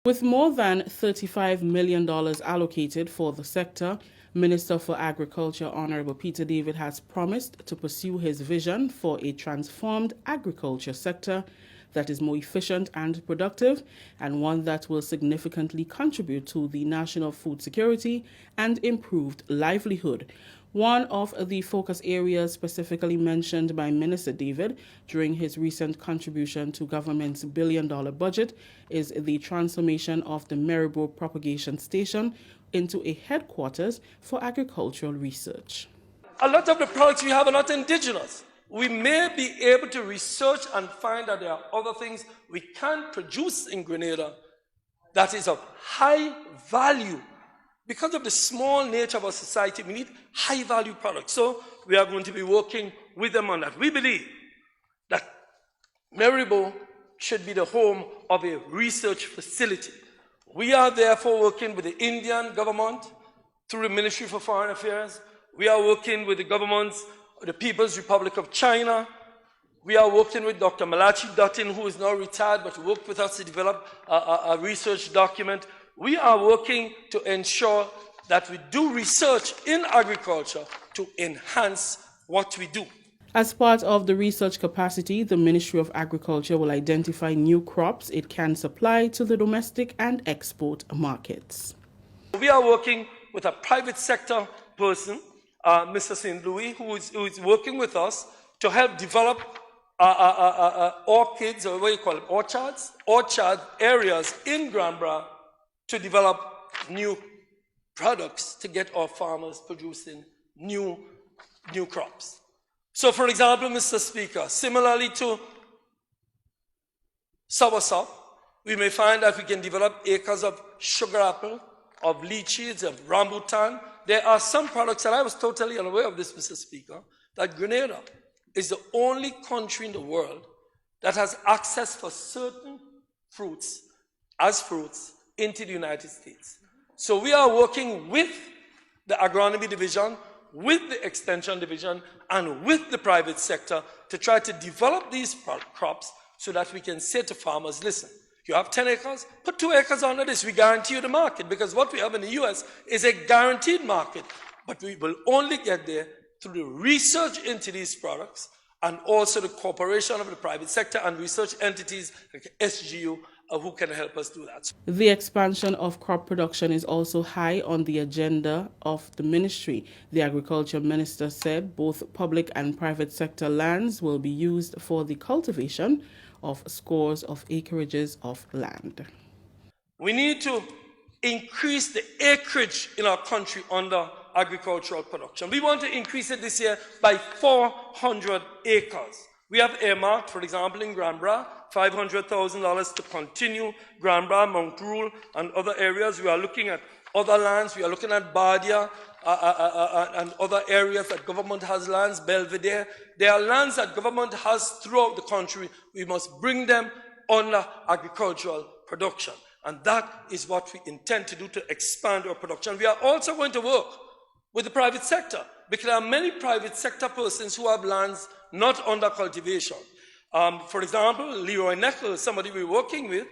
With more than $35 million allocated for the sector, Minister for Agriculture Honorable Peter David has promised to pursue his vision for a transformed agriculture sector that is more efficient and productive, and one that will significantly contribute to the national food security and improved livelihood. One of the focus areas specifically mentioned by Minister David during his recent contribution to government's billion-dollar budget is the transformation of the Maribor Propagation Station into a headquarters for agricultural research. A lot of the products we have are not indigenous. We may be able to research and find that there are other things we can produce in Grenada that is of high value. Because of the small nature of our society, we need high-value products. So we are going to be working with them on that. We believe that Maribor should be the home of a research facility. We are therefore working with the Indian government through the Ministry for Foreign Affairs. We are working with the governments of the People's Republic of China. We are working with Dr. Malachi Dutton, who is now retired, but worked with us to develop a research document. We are working to ensure that we do research in agriculture to enhance what we do. As part of the research capacity, the Ministry of Agriculture will identify new crops it can supply to the domestic and export markets. We are working with a private sector person, Mr. St. Louis, who is working with us to help develop orchids, or what do you call it, orchard areas in Granbra, to develop new products to get our farmers producing new crops. So, for example, Mr. Speaker, similarly to soursop, we may find that we can develop acres of sugar apple, of lychees, of rambutan. There are some products, and I was totally unaware of this, Mr. Speaker, that Grenada is the only country in the world that has access for certain fruits into the United States. So we are working with the agronomy division, with the extension division, and with the private sector to try to develop these crops so that we can say to farmers, listen, you have 10 acres, put 2 acres under this, we guarantee you the market, because what we have in the US is a guaranteed market, but we will only get there through the research into these products and also the cooperation of the private sector and research entities like SGU who can help us do that. The expansion of crop production is also high on the agenda of the ministry. The Agriculture Minister said both public and private sector lands will be used for the cultivation of scores of acreages of land. We need to increase the acreage in our country under agricultural production. We want to increase it this year by 400 acres. We have earmarked, for example, in Granbra, $500,000 to continue Granbra, Mount Rule, and other areas. We are looking at other lands. We are looking at Bardia and other areas that government has lands, Belvedere. There are lands that government has throughout the country. We must bring them under agricultural production. And that is what we intend to do to expand our production. We are also going to work with the private sector, because there are many private sector persons who have lands not under cultivation. For example, Leroy Neckel, somebody we're working with,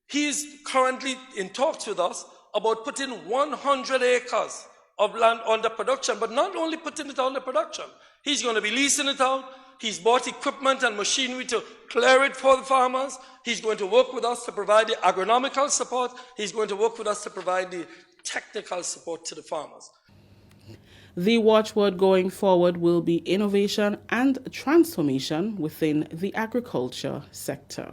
he's currently in talks with us about putting 100 acres of land under production, but not only putting it under production, he's going to be leasing it out. He's bought equipment and machinery to clear it for the farmers. He's going to work with us to provide the agronomical support. He's going to work with us to provide the technical support to the farmers. The watchword going forward will be innovation and transformation within the agriculture sector.